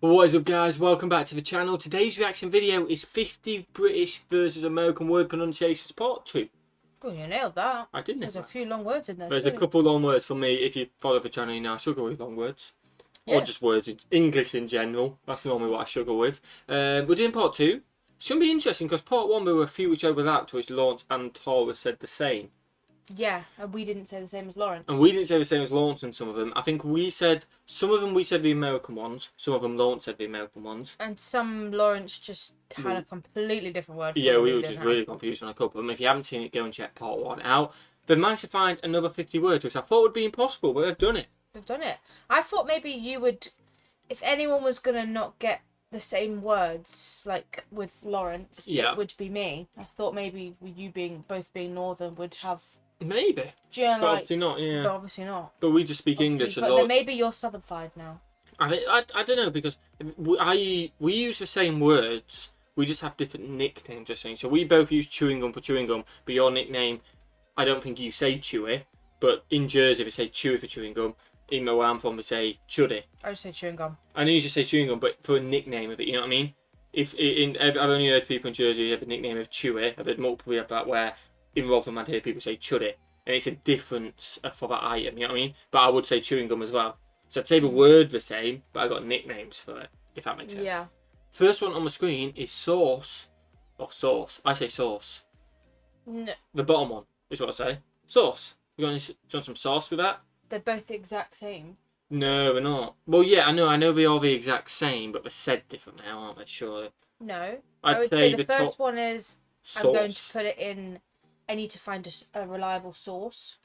What is up, guys? Welcome back to the channel. Today's reaction video is 50 British versus American word pronunciations part 2. Well, you nailed that. I did nail There's that. a few long words in there. There's a couple long words for me. If you follow the channel, you know I struggle with long words. Yeah. Or just words in English in general. That's normally what I struggle with. We're doing part 2. Shouldn't be interesting because part 1 there were a few which overlapped, which Lawrence and Tora said the same. Yeah, and we didn't say the same as Lawrence. And we didn't say the same as Lawrence in some of them. I think we said, some of them we said the American ones, some of them Lawrence said the American ones. And some Lawrence just had a completely different word. Yeah, we were just really confused on a couple of them. If you haven't seen it, go and check part 1 out. They've managed to find another 50 words, which I thought would be impossible, but they've done it. They've done it. I thought maybe you would, if anyone was going to not get the same words, like with Lawrence, yeah, it would be me. I thought maybe you both being Northern would have... Maybe. Do you know, but like, obviously not, yeah. But obviously not. But we just speak obviously, English. But then maybe you're Southern-fied now. I don't know, because we use the same words, we just have different nicknames, just saying. So we both use chewing gum for chewing gum, but your nickname, I don't think you say Chewy, but in Jersey they say Chewy for chewing gum. In where I'm from they say Chuddy. I just say chewing gum. I know you just say chewing gum, but for a nickname of it, you know what I mean? I've only heard people in Jersey have a nickname of Chewy. I've heard multiple of that where in Rotherham I'd hear people say Chuddy. And it's a difference for that item, you know what I mean? But I would say chewing gum as well. So I'd say the word the same, but I got nicknames for it, if that makes sense. Yeah. First one on the screen is sauce. Or sauce. I say sauce. No. The bottom one is what I say. Sauce. You want some sauce with that? They're both the exact same. No, they're not. Well, yeah, I know they are the exact same, but they're said different now, aren't they, surely? No. I'd I would say the first one is, sauce. I'm going to put it in, I need to find a reliable sauce,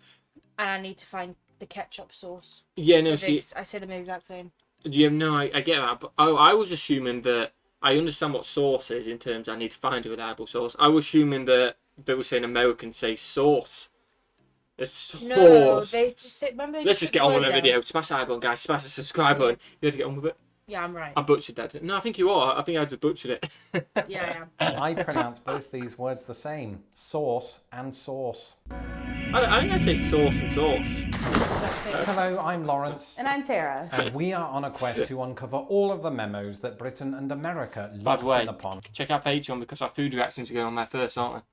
and I need to find the ketchup sauce. Yeah, no, see... I say them the exact same. Yeah, no, I get that, but I was assuming that, I understand what sauce is in terms I need to find a reliable sauce. I was assuming that they were saying Americans say sauce. It's sauce. No, they just say, remember they Let's just get on with the down. video. Smash that button, guys. Smash the subscribe button. You have to get on with it. Yeah, I'm right. I butchered that. No, I think you are. I think I just butchered it. Yeah, I am. I pronounce both these words the same. Sauce and sauce. I think I say sauce and sauce. Hello, I'm Lawrence. And I'm Tara. And we are on a quest to uncover all of the memos that Britain and America By the way, lost in the pond. check out Patreon because our food reactions are going on there first, aren't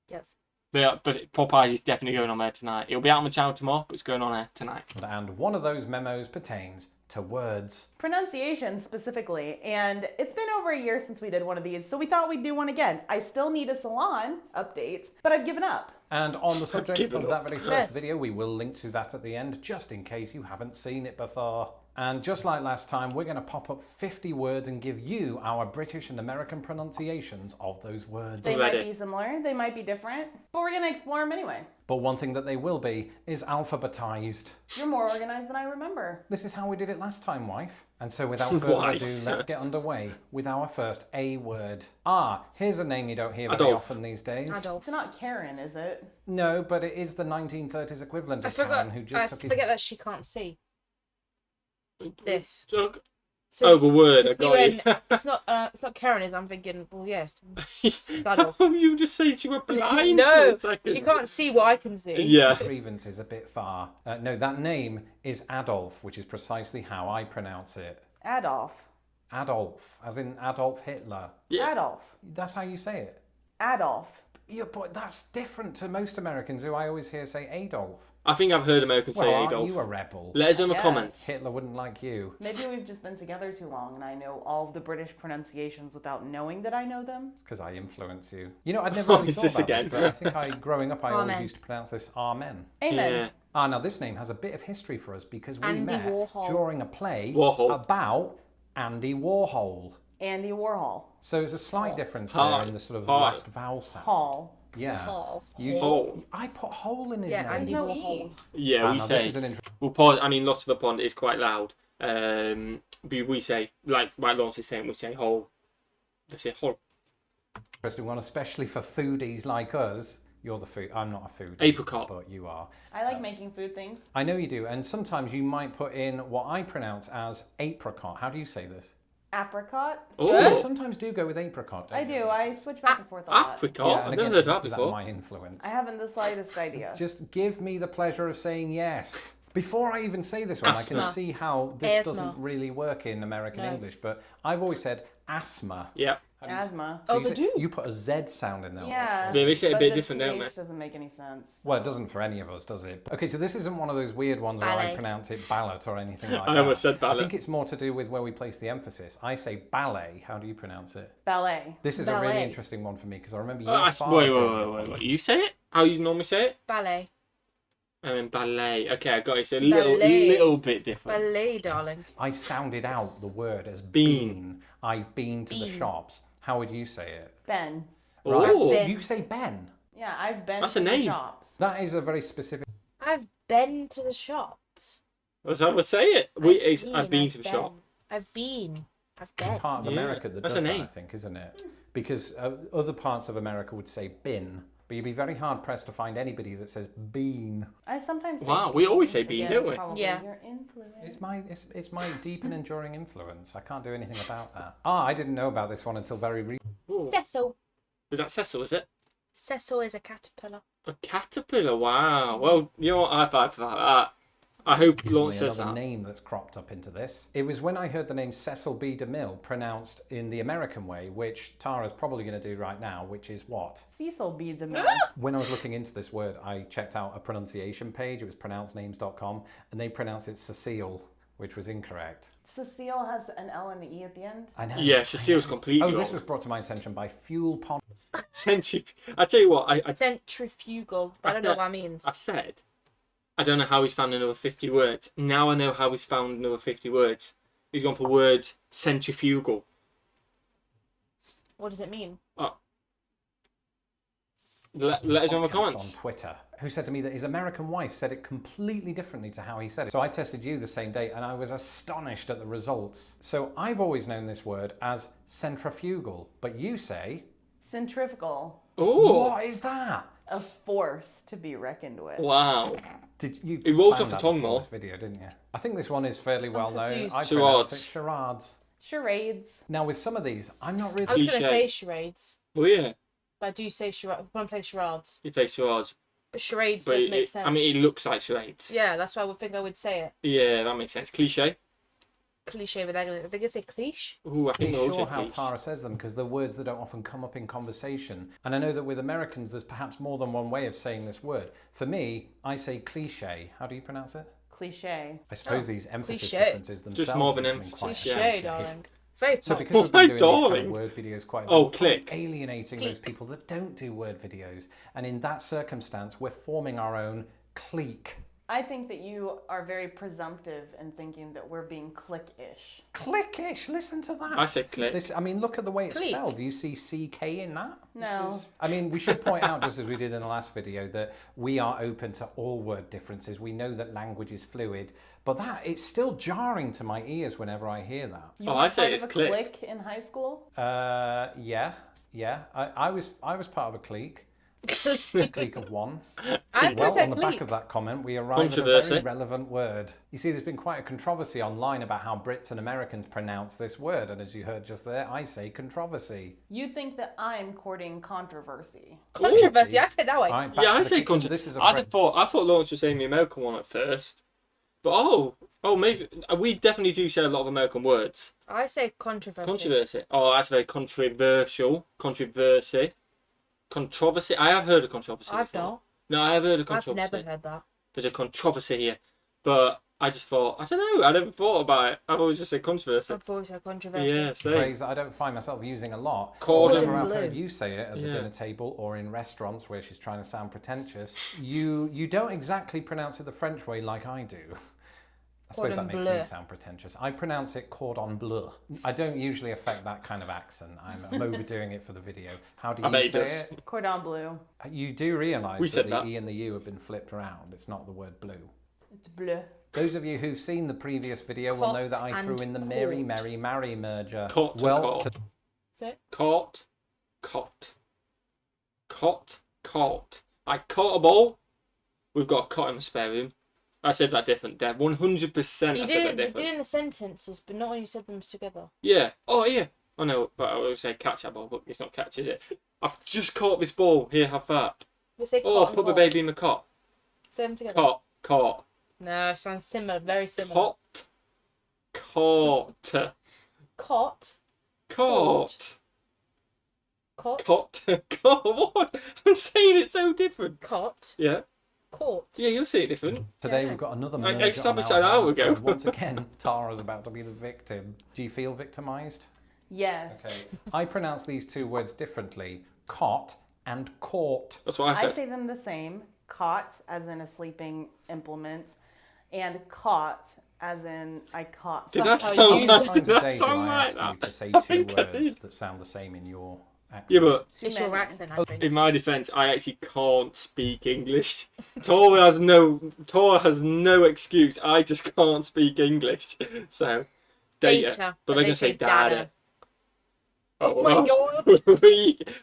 they? Yes. They are, but Popeyes is definitely going on there tonight. It'll be out on the channel tomorrow, but it's going on there tonight. And one of those memos pertains to words. Pronunciation specifically, and it's been over a year since we did one of these, so we thought we'd do one again. I still need a salon update, but I've given up. And on the subject of that very first Yes. video, we will link to that at the end, just in case you haven't seen it before. And just like last time, we're going to pop up 50 words and give you our British and American pronunciations of those words. They might be similar, they might be different, but we're gonna explore them anyway. But one thing that they will be is alphabetized. You're more organized than I remember. This is how we did it last time, wife. And so without further Wife. ado, let's get underway with our first A word. Here's a name you don't hear very Adolf. often these days. Adolf. It's not Karen, is it? No, but it is the 1930s equivalent of Karen who just took forget that she can't see. This. So, So the word, I because we got you. went, it's not Karen, is I'm thinking, well, yes, it's Adolf. You just say you were blind for No, a second. she can't see what I can see. Yeah. Grievance is a bit far. No, that name is Adolf, which is precisely how I pronounce it. Adolf. Adolf, as in Adolf Hitler. Yeah. Adolf. That's how you say it. Adolf. Yeah, but that's different to most Americans who I always hear say Adolf. I think I've heard Americans say Well, Adolf. aren't you a rebel? Let us know in the Yes. comments. Hitler wouldn't like you. Maybe we've just been together too long and I know all of the British pronunciations without knowing that I know them. It's because I influence you. You know, I'd never really Is thought this about again? this, but I think growing up, I always Amen. used to pronounce this Amen. Amen. Yeah. Now this name has a bit of history for us because we Andy met Warhol. during a play Warhol. about Andy Warhol. Andy Warhol. So there's a slight difference Hall. there in the sort of Hall. last vowel sound. Hall. Yeah. Hall. Hall. I put hole in his Yeah, name. Andy no Warhol. E. Yeah, we Now, say. this is an We'll pause. I mean, lots of the pond is quite loud. We say, like Lawrence is saying, we say hole. They say hole. interesting one, especially for foodies like us. You're the food. I'm not a foodie. Apricot. But you are. I like making food things. I know you do. And sometimes you might put in what I pronounce as apricot. How do you say this? Apricot. You Oh, sometimes do go with apricot. don't I you? do. I switch back and forth on that. apricot. Yeah, I've and never again, heard that is before. my influence? I haven't the slightest idea. Just give me the pleasure of saying yes. Before I even say this one, I Asthma. can see how this Asthma. doesn't really work in American No. English, but I've always said asthma. Yeah. Asthma. So Oh, you they say- do? You put a Z sound in there. Yeah. They say it a but bit the different, don't TH they? doesn't make any sense. Well, it doesn't for any of us, does it? Okay, so this isn't one of those weird ones where I Ballet. pronounce it ballot or anything like that. I almost said I ballot. think it's more to do with where we place the emphasis. I say ballet. How do you pronounce it? Ballet. This is a really Ballet. interesting one for me because I remember you. Wait. You say it? How you normally say it? Ballet. And then ballet. Okay, I got it. So a Ballet. little bit different. Ballet, darling. I sounded out the word as Bean. bean. I've been to the Bean. shops. How would you say it? Ben. Right. Ooh. Ben. You say Ben. Yeah, I've been That's to a the name. shops. That is a very specific. I've been to the shops. That's how I say it. I've been to the shop. I've been. I've been. part of Yeah, America that that's does a that, I name. think, isn't it? Because other parts of America would say bin, but you'd be very hard pressed to find anybody that says bean. I sometimes say Wow, we always say bean, Again, don't it's we? probably Yeah. your influence. It's my deep and enduring influence. I can't do anything about that. I didn't know about this one until very recently. Ooh. Cecile. Is that Cecile, is it? Cecile is a caterpillar. A caterpillar, wow. Well, you know what, high five for that. I hope Launch Recently, says another that. name that's cropped up into this. It was when I heard the name Cecil B. DeMille pronounced in the American way, which Tara's probably going to do right now, which is what? Cecile beads a milk. When I was looking into this word, I checked out a pronunciation page. It was pronouncenames.com, and they pronounce it Cecile, which was incorrect. Cecile has an L and an E at the end. I know. Yeah, Cecile's completely Oh, wrong. this was brought to my attention by Fuel Pond. I tell you what, I Centrifugal. I don't know what that means. said, I don't know how he's found another 50 words. Now I know how he's found another 50 words. He's gone for words centrifugal. What does it mean? Let us know in the Podcast comments. on Twitter, who said to me that his American wife said it completely differently to how he said it. So I tested you the same day and I was astonished at the results. So I've always known this word as centrifugal, but you say, Centrifugal. Oh, what is that? A force to be reckoned with. wow. Did you? It rolls planned off the that tongue before more. This video, didn't you? I think this one is fairly well known. confused. I pronounce it Charades. charades. Charades. Now with some of these, I'm not really. I was going to Cliche. say charades, Oh yeah, but I do say charades. When I play charades. you play charades. But charades But does make sense. I mean, it looks like charades. Yeah, that's why I would think I would say it. Yeah, that makes sense. Cliche. Cliche, but I think it's a cliche. Ooh, I Be think they're also sure how cliche. Tara says them because they're words that don't often come up in conversation. And I know that with Americans, there's perhaps more than one way of saying this word. For me, I say cliche. How do you pronounce it? Cliche. I suppose these emphasis Cliche. differences themselves Just more of an are becoming emphasis, quite yeah. Cliche, cliche. darling. Very So pop. because we've Oh, been doing these kind darling. of word videos quite Oh, we're click. alienating those Click. people that don't do word videos. And in that circumstance, we're forming our own clique. I think that you are very presumptive in thinking that we're being click-ish. Cliquish, listen to that. I said click. I mean, look at the way it's Clique. spelled. Do you see CK in that? No. I mean, we should point out, just as we did in the last video, that we are open to all word differences. We know that language is fluid, but it's still jarring to my ears whenever I hear that. You Oh, were I say part it's of a click. clique in high school? Yeah. I was part of a clique. A clique of one. I'd Well, say on the back clique. of that comment, we arrive at a Controversy. very relevant word. You see, there's been quite a controversy online about how Brits and Americans pronounce this word, and as you heard just there, I say controversy. You think that I'm courting controversy. Controversy, I say it that way. All right, back Yeah, to I the say kitchen. controversy. This is a I friend- thought Lawrence was saying the American one at first, but maybe we definitely do say a lot of American words. I say controversy. Controversy. Oh, that's very controversial. Controversy. Controversy. I have heard of controversy. I've before. not. No, I have heard of I've controversy. never heard that. There's a controversy here, but I just thought I don't know. I never thought about it. I've always just said controversy. I've always said controversy. Yeah, same. phrase that I don't find myself using a lot. Cordon Whenever I've bleu. heard you say it at the Yeah. dinner table or in restaurants where she's trying to sound pretentious, you don't exactly pronounce it the French way like I do. I suppose that Cordon makes bleu. me sound pretentious. I pronounce it cordon bleu. I don't usually affect that kind of accent. I'm overdoing it for the video. How do I you bet he say does. it? Cordon bleu. You do realise We that said the that. E and the U have been flipped around. It's not the word blue. It's bleu. Those of you who've seen the previous video will know that I Cot threw in the Mary, and Mary, Marry merger. Cot and well, cot. to- Say it. Caught. I caught a ball. We've got a cot in the spare room. I said that different, Dad. 100% You I said that did different. in the sentences, but not when you said them together. Yeah. Oh, yeah. I know, but I always say catch that ball, but it's not catch, is it? I've just caught this ball. Here, have that. We say Oh, cot and put the cot. baby in the cot. Say them together. Caught. No, it sounds similar. Very similar. Cot. Cot. Cot. Cot. Cot. Cot. Cot. What? I'm saying it so different. Cot. Yeah. Court. Yeah, you're saying it different. Today Yeah. we've got another I merger on established our that an hour hands, ago. and once again, Tara's about to be the victim. Do you feel victimised? Yes. Okay. I pronounce these two words differently. Cot and court. That's what I said. I say them the same. Cot, as in a sleeping implement, and caught, as in I caught Did something. that how sound you like, use did Times a that day do sound I like ask you that? to say I two think I words did. that sound the same in your accent? Yeah, but Too It's your many. accent, I think. in my defence, I actually can't speak English. Tora has no excuse. I just can't speak English. So, Data, But they're going to say data. Oh my god.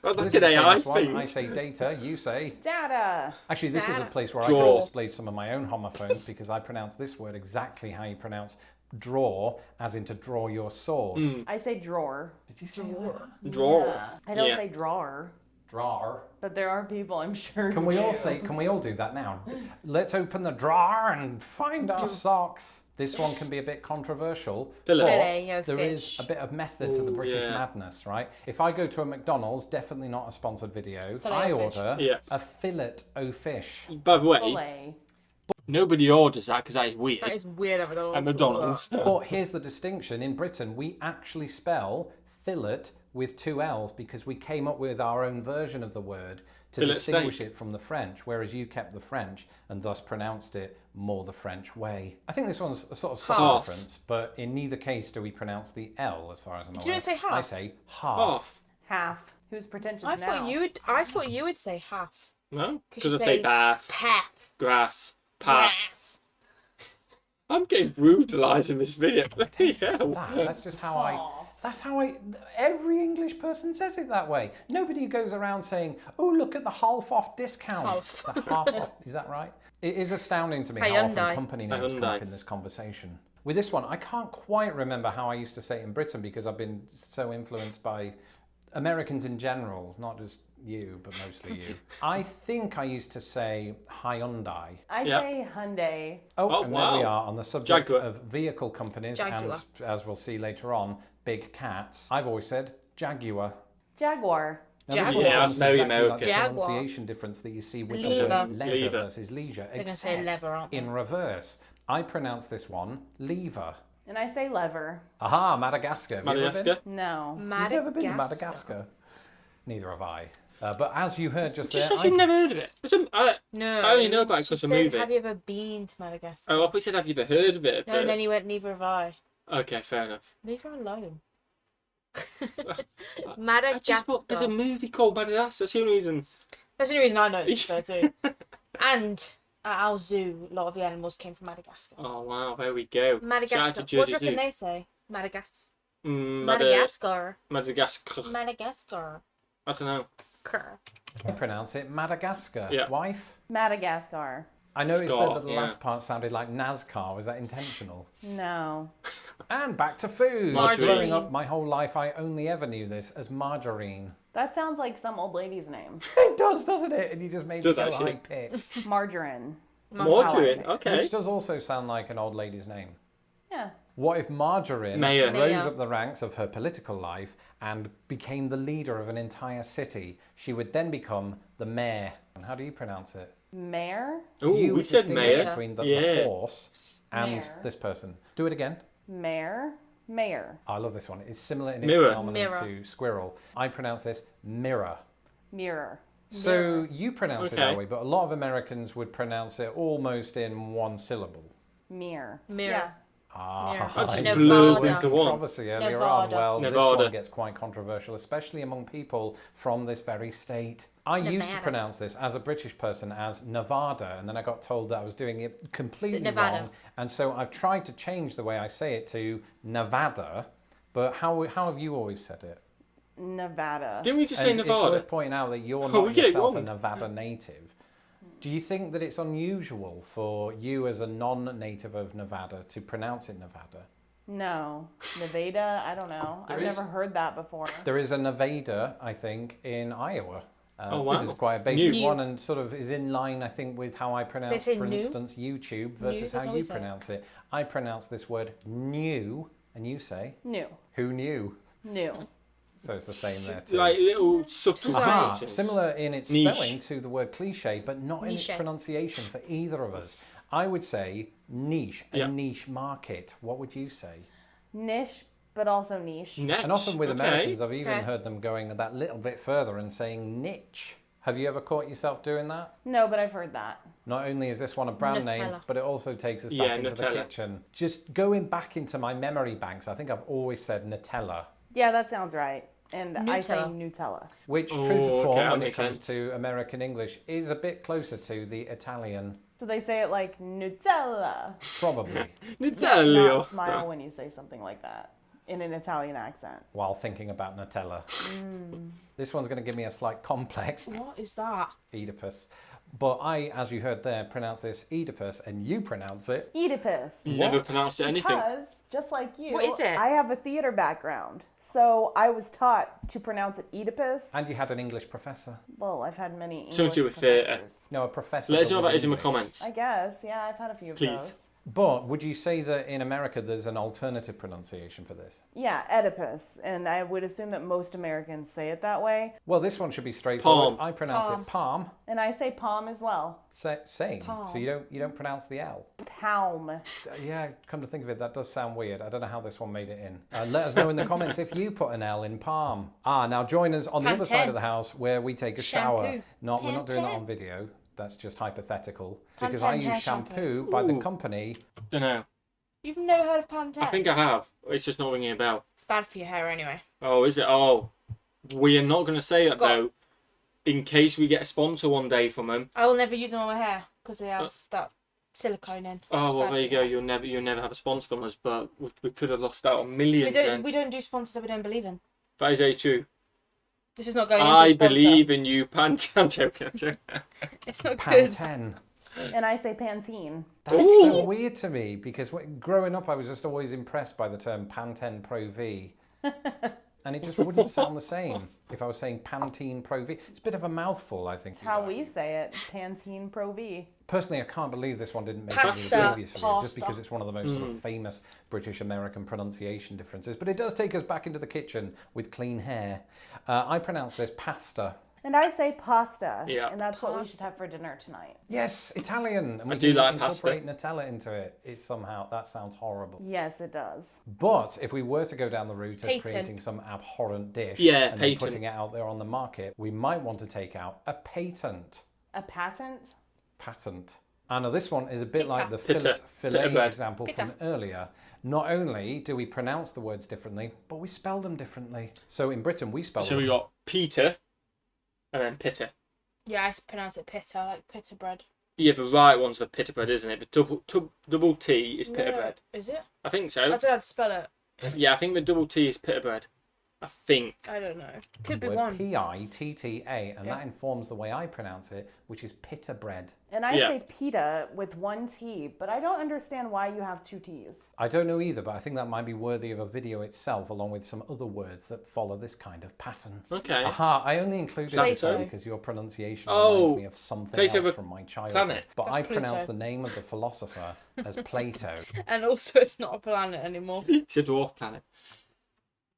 Well, that's This is an a AI famous one. thing. I say data, you say... Data. Actually, this is a Data. place where I Draw. can display some of my own homophones because I pronounce this word exactly how you pronounce draw, as in to draw your sword. I say drawer. Did you say that? Draw. Yeah. I don't Yeah. say drawer, Drawer. but there are people I'm sure. Can who we all do. say? Can we all do that now? Let's open the drawer and find our socks. This one can be a bit controversial, Fillet. but Fillet of there is fish. a bit of method to the Ooh, British yeah. madness, right? If I go to a McDonald's, definitely not a sponsored video, Fillet I o' fish. order Yeah. a fillet o' fish. By the way, Filet. nobody orders that because that is weird. That is weird at McDonald's. At McDonald's. But here's the distinction. In Britain, we actually spell fillet with two L's because we came up with our own version of the word to Fillet distinguish steak. it from the French, whereas you kept the French and thus pronounced it more the French way. I think this one's a sort of subtle Half. difference, but in neither case do we pronounce the L as far as I'm aware. you not say half? I say half. Half. Half. Who's pretentious I now? thought you would say half. No? 'Cause Because you I say say bath, Half. grass, path. Yes. I'm getting brutalised in this video. Yeah. That's just how every English person says it that way. Nobody goes around saying, oh, look at the half off discount. Half. The half off, is that right? It is astounding to me how often Hyundai. company names come up Hyundai. in this conversation. With this one, I can't quite remember how I used to say it in Britain because I've been so influenced by Americans in general, not just you, but mostly you. I think I used to say Hyundai. I Yeah. say Hyundai. Oh, and there we wow. are on the subject Jaguar. of vehicle companies Jaguar. and, as we'll see later on, big cats. I've always said Jaguar. Jaguar. Now, this Jaguar. one Yeah, sounds that's very exactly like American. the Jaguar. pronunciation difference that you see with the Lever. word leisure Lever. versus leisure, They're gonna say except lever, aren't they? in reverse. I pronounce this one lever. And I say lever. Aha, Madagascar. Have you ever Madagascar. No. been? You've never been to Madagascar? Neither have I. But as you heard just Just there, said you've never heard of it. No. I only know about it she because of said, movie. have you ever been to Madagascar? Oh, I thought you said, have you ever heard of it? No, and then he went, neither have I. Okay, fair enough. Leave her alone. I Madagascar. just thought there's a movie called Madagascar. That's the only reason. That's the only reason I know it's there too. And at our zoo, a lot of the animals came from Madagascar. Oh, wow, there we go. Shout out Madagascar. to What do you Jersey reckon Zoo. they say? Madagascar. Madagascar. Madagascar. Madagascar. Madagascar. I don't know. I pronounce it Madagascar. Yeah. Wife? Madagascar. I noticed Scar, that the yeah. last part sounded like NASCAR. Was that intentional? No. And back to food. Margarine. Growing up my whole life, I only ever knew this as margarine. That sounds like some old lady's name. It does, doesn't it? And you just made Does me go actually. high pitch. Margarine. Margarine. say it. Okay. Which does also sound like an old lady's name. Yeah. What if Margarine Mayor. rose Mayor. up the ranks of her political life and became the leader of an entire city? She would then become the mayor. How do you pronounce it? Mayor. Ooh, you we would said distinguish mayor. between the Yeah. horse and Mayor. this person. Do it again. Mayor. Mayor. I love this one. It's similar in its Mirror. phenomenon Mirror. to squirrel. I pronounce this mirror. Mirror. So you pronounce it that Okay. way, but a lot of Americans would pronounce it almost in one syllable. Mirror. Mirror. Yeah. Ah, That's I just blew blurred Nevada. into one. controversy earlier on. Nevada. Well, this Nevada. one gets quite controversial, especially among people from this very state. I used to Nevada. pronounce this as a British person as Nevada, and then I got told that I was doing it completely Nevada? wrong. And so I've tried to change the way I say it to Nevada. But how have you always said it? Nevada. Didn't we just say And it's Nevada? worth pointing out that you're Oh, not we get it yourself a wrong. Nevada native. Do you think that it's unusual for you as a non-native of Nevada to pronounce it Nevada? No. Nevada. I don't know. There I've is- never heard that before. There is a Nevada, I think, in Iowa. Oh, wow. This is quite a basic New. one and sort of is in line, I think, with how I pronounce, say for new? instance, YouTube versus that's how how you we say it. pronounce it. I pronounce this word new, and you say, New. who knew? New. So it's the same there too. Like little subtle Aha, variations. similar in its Niche. spelling to the word cliche, but not in its Niche. pronunciation for either of us. I would say niche, a Yeah. niche market. What would you say? Niche, but also niche. Next. And often with okay. Americans, I've even Okay. heard them going that little bit further and saying niche. Have you ever caught yourself doing that? No, but I've heard that. Not only is this one a brand name, Nutella. but it also takes us Yeah, back into the Nutella. kitchen. Just going back into my memory banks, I think I've always said Nutella, Yeah, that sounds right. And I say Nutella. Nutella. which, Oh, true to okay, form, that when it makes comes sense. to American English, is a bit closer to the Italian, So they say it like Nutella. probably, Not Nutella. smile when you say something like that in an Italian accent. while thinking about Nutella. This one's going to give me a slight complex, What is that? Oedipus. But I, as you heard there, pronounce this Oedipus, and you pronounce it. Oedipus. Never What? pronounced it anything. Because, just like you, What is it? I have a theater background. So I was taught to pronounce it Oedipus. And you had an English professor. Well, I've had many Something English to do with theatre. professors. No, a professor. Let us that know was about it in the English. comments. I guess, yeah, I've had a few of Please. those. But would you say that in America there's an alternative pronunciation for this? Yeah, Oedipus. And I would assume that most Americans say it that way. Well, this one should be straightforward. Palm. I pronounce Palm. it palm. And I say palm as well. Same. Palm. So you don't pronounce the L. Palm. Yeah, come to think of it, that does sound weird. I don't know how this one made it in. Let us know in the comments if you put an L in palm. Now join us on the other side Pantene. of the house where we take a shower. Shampoo. We're not doing that Pantene. on video. That's just hypothetical. Because I Pantene hair use shampoo by the company. Don't know. You've never heard of Pantene? I think I have. It's just not ringing a bell. It's bad for your hair anyway. Oh, is it? Oh, we are not going to say that Scott. though, in case we get a sponsor one day from them. I will never use them on my hair because they have that silicone in. Oh It's well, bad there you for go. your hair. You'll never have a sponsor from us, but we could have lost out on millions. Then. We don't do sponsors that we don't believe in. That is very true. This is not going into I a sponsor. believe in you, Pantene. I'm joking. I'm joking. It's not good. Pantene. And I say Pantene. That's Ooh. so weird to me because growing up I was just always impressed by the term Pantene Pro V. And it just wouldn't sound the same if I was saying Pantene Pro V. It's a bit of a mouthful, I think. That's how we say it. Pantene Pro V. Personally, I can't believe this one didn't make it in Pasta. the previous video, just Pasta. because it's one of the most sort of famous British-American pronunciation differences. But it does take us back into the kitchen with clean hair. I pronounce this pasta. And I say pasta. Yeah. And that's what we should have for dinner tonight. Yes, Italian. And we do can like pasta. incorporate Nutella into it. It's somehow, that sounds horrible. Yes, it does. But if we were to go down the route of Patent. creating some abhorrent dish Yeah, and then patent. putting it out there on the market, we might want to take out a patent. A patent? Patent. Anna, this one is a bit Pita. like the Pita. filet Pita bread. example Pita. from earlier. Not only do we pronounce the words differently, but we spell them differently. So in Britain, we spell So them. we got Peter, and then Pitta. Yeah, I pronounce it pita, like pita bread. Yeah, the right one's for pita bread, isn't it? But double T is pita No, bread. Is it? I think I so. don't know how to spell it. Yeah, I think the double T is pita bread. I think. I don't know. Could be word one. P-I-T-T-A, and Yeah. that informs the way I pronounce it, which is pita bread. And I Yeah. say pita with one T, but I don't understand why you have two T's. I don't know either, but I think that might be worthy of a video itself, along with some other words that follow this kind of pattern. Okay. Aha, I only included this Plato. because your pronunciation Oh, reminds me of something Plato else the from my childhood. planet. But That's I pronounce Pluto. the name of the philosopher as Plato. And also, it's not a planet anymore. It's a dwarf planet.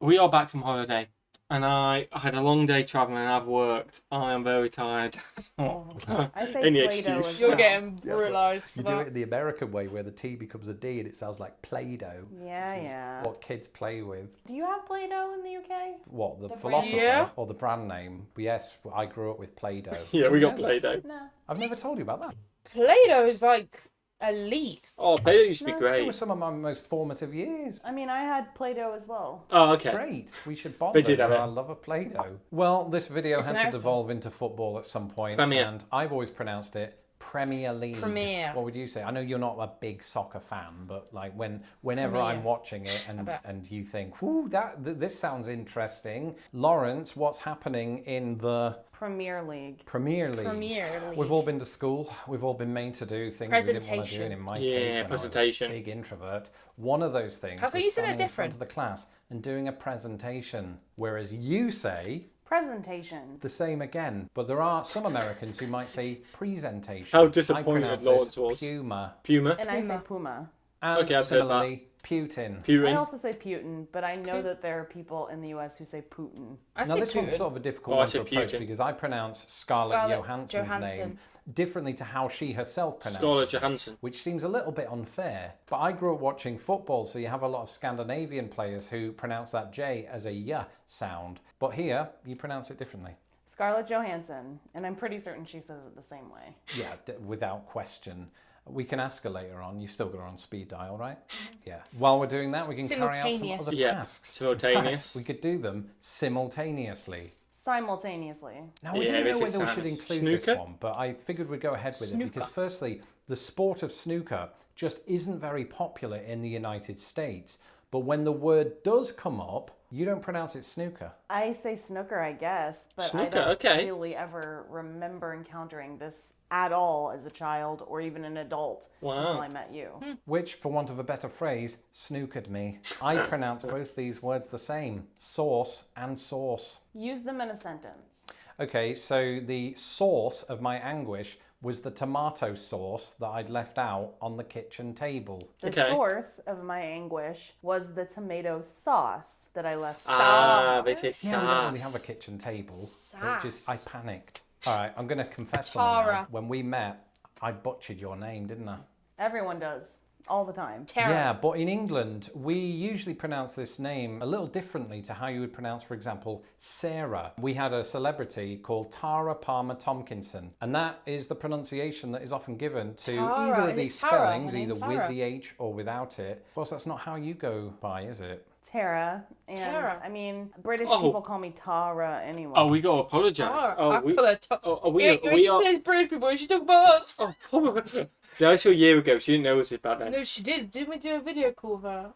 We are back from holiday, and I had a long day travelling and I've worked. I am very tired. I say Any Play-Doh excuse. as You're well. getting brutalised for You do that. it the American way where the T becomes a D and it sounds like Play-Doh. Yeah, which is yeah. What kids play with. Do you have Play-Doh in the UK? What, the brand? philosopher Yeah. or the brand name? Yes, I grew up with Play-Doh. Yeah, we got Yeah. Play-Doh. No. I've never told you about that. Play-Doh is like elite. Oh, Play-Doh used to be No, It great. was some of my most formative years. I mean, I had Play-Doh as well. Oh, okay. Great, we should bond They did over have it. our love of Play-Doh. Well, this video It's had to American. devolve into football at some point, Premier. and I've always pronounced it Premier League. Premier. What would you say? I know you're not a big soccer fan, but like whenever Premier. I'm watching it and bet. and you think, "Ooh, this sounds interesting." Lawrence, what's happening in the Premier League. Premier League? Premier League. We've all been to school. We've all been made to do things we didn't want to do. Presentation. And in my Yeah, case, when I was a presentation. big introvert, one of those things How can was you say they're standing in front different? of the class and doing a presentation, whereas you say Presentation. The same again, but there are some Americans who might say presentation. How I disappointed pronounce Lawrence this was. Puma. Puma. And I say Puma. Puma. And Okay, I've heard similarly, Putin. I Putin. also say Putin, but I know that there are people in the US who say Putin. I Now say this one's Putin. sort of a difficult Oh, I one say to approach Putin. because I pronounce Scarlett Scarlett Johansson's Johansson. name differently to how she herself pronounces Scarlett it, Johansson. which seems a little bit unfair. But I grew up watching football, so you have a lot of Scandinavian players who pronounce that J as a Y sound. But here, you pronounce it differently. Scarlett Johansson, and I'm pretty certain she says it the same way. Yeah, without question. We can ask her later on. You've still got her on speed dial, right? Yeah. While we're doing that, we can carry out some Simultaneous. other Yeah, tasks. simultaneous. In fact, we could do them simultaneously. Simultaneously. Now, we Yeah, didn't this know is whether we sound. should include Snooker? this one, but I figured we'd go ahead with it because, Snooker. firstly, the sport of snooker just isn't very popular in the United States. But when the word does come up, you don't pronounce it snooker. I say snooker, I guess, but Snooker, I don't okay. really ever remember encountering this at all as a child or even an adult Wow. until I met you. Which, for want of a better phrase, snookered me. I pronounce both these words the same, sauce and sauce. Use them in a sentence. Okay, so the source of my anguish was the tomato sauce that I'd left out on the kitchen table. The Okay. source of my anguish was the tomato sauce that I left. Ah, they say Yeah, we don't really sauce. have a kitchen table. It just, I Sass. panicked. All right, I'm going to confess something now. Tara. When we met, I butchered your name, didn't I? Everyone does, all the time. Tara. Yeah, but in England, we usually pronounce this name a little differently to how you would pronounce, for example, Sarah. We had a celebrity called Tara Palmer Tomkinson, and that is the pronunciation that is often given to Tara. either Is of it these Tara? Her spellings, name either Tara? with the H or without it. Of course, that's not how you go by, is it? Tara. And Tara. I mean, British Oh. people call me Tara anyway. Oh, we gotta apologise. Tara. Oh, I we, call her Tara. oh, we She are. said British people. She talk about us. Oh, probably. No, I saw a year ago. She didn't know us back then. No, she did. Didn't we do a video call of her?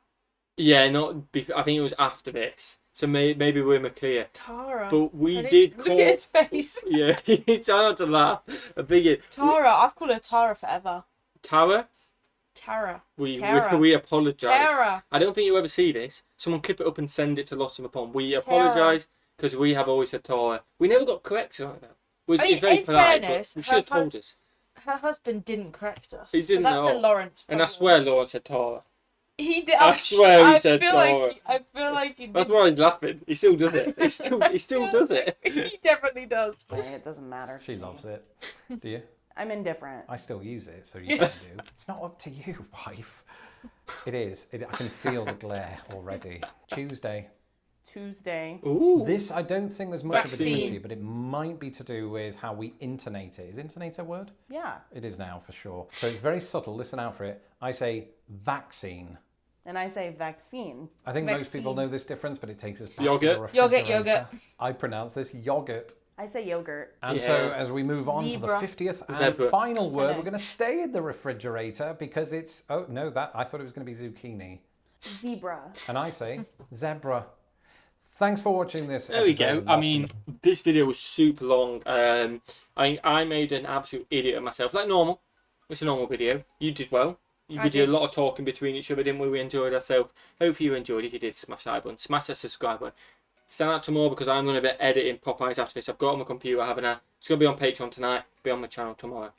Yeah, not. I think it was after this. So maybe we're clear. Tara. But we Her name's- did Look call. at his face. Yeah, he's trying not to laugh. I think it. Tara. I've called her Tara forever. Tara, Tara. we Tara. we apologise. Tara. I don't think you'll ever see this. Someone clip it up and send it to Lost Upon. We apologise because we have always said Tara. We never got corrected on it though. Which I mean, is very in polite, fairness, but we should have her told us. Her husband didn't correct us. He didn't so that's know. the Lawrence And I problem. swear Lawrence said Tara. He did. I swear he said feel Tara. like I feel like he That's did. why he's laughing. He still does it. He still does it. He definitely does. Hey, it doesn't matter. She loves it. Do you? I'm indifferent. I still use it, so you can do. It's not up to you, wife. It is. I can feel the glare already. Tuesday. Tuesday. Ooh. This, I don't think there's much of a Vaccine. difference, but it might be to do with how we intonate it. Is intonate a word? Yeah. It is now, for sure. So it's very subtle. Listen out for it. I say vaccine. And I say vaccine. I think most Vaccine. people know this difference, but it takes us back Yogurt. to the Yogurt, refrigerator. yogurt. I pronounce this yogurt. I say yogurt. And Yeah. so as we move on Zebra. to the 50th and Zebra. final word, Hello. we're going to stay in the refrigerator because it's... Oh, no, I thought it was going to be zucchini. Zebra. And I say zebra. Thanks for watching this There we episode go. of I Lost in mean, this video was super long. I made an absolute idiot of myself, like normal. It's a normal video. You did well. We I did a did. lot of talking between each other, didn't we? We enjoyed ourselves. Hopefully you enjoyed. If you did, smash that button, smash that subscribe button. Stand out to more because I'm going to be editing Popeyes after this. I've got it on my computer, haven't I? It's going to be on Patreon tonight. Be on my channel tomorrow.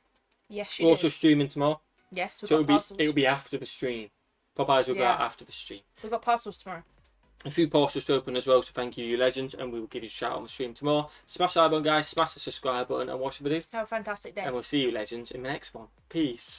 Yes, We're you also did. streaming tomorrow, Yes, we've so got parcels. it'll be after the stream. Popeyes will go Yeah. out after the stream. We've got parcels tomorrow. A few parcels to open as well, so thank you, you legends, and we will give you a shout on the stream tomorrow. Smash the like button, guys. Smash the subscribe button, and what should we do? Have a fantastic day. And we'll see you, legends, in the next one. Peace.